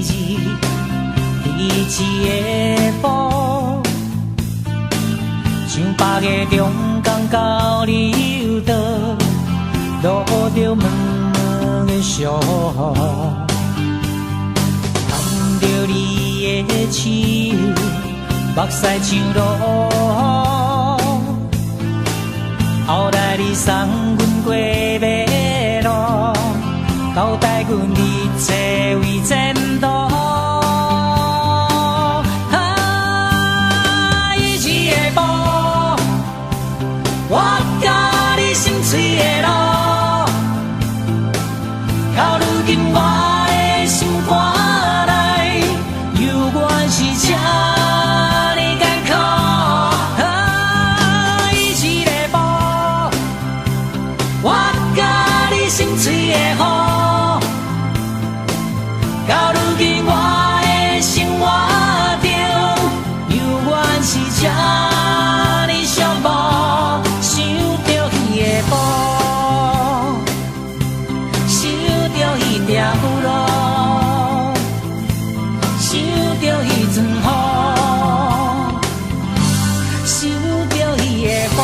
日，第一个步，像八个中港到你倒，落着闷闷的小雨，牵着你的手，目屎像落雨，后来你送阮过马路，交代阮你坐位前途。我甲你心碎的路，到如今我的心肝内，犹原是这呢艰苦。一起个步，我甲你心碎的雨，到如今我的生活中，犹原是这呢寂寞。想着彼个步，想着彼条路，想着彼阵雨，想着彼个步。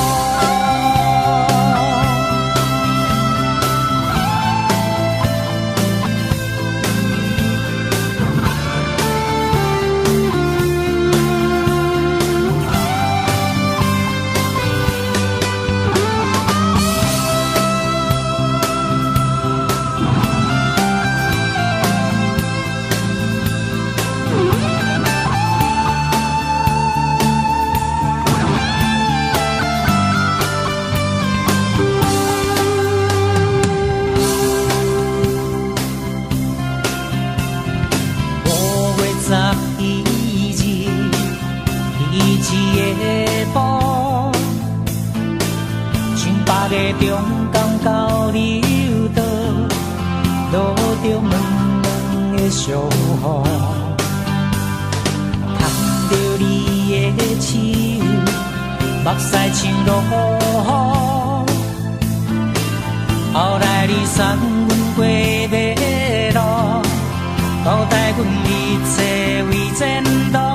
八个中港到你倒，落着闷闷的小雨，牵着你的手，目屎像落雨，后来你送阮过马路，交代阮你坐位前途。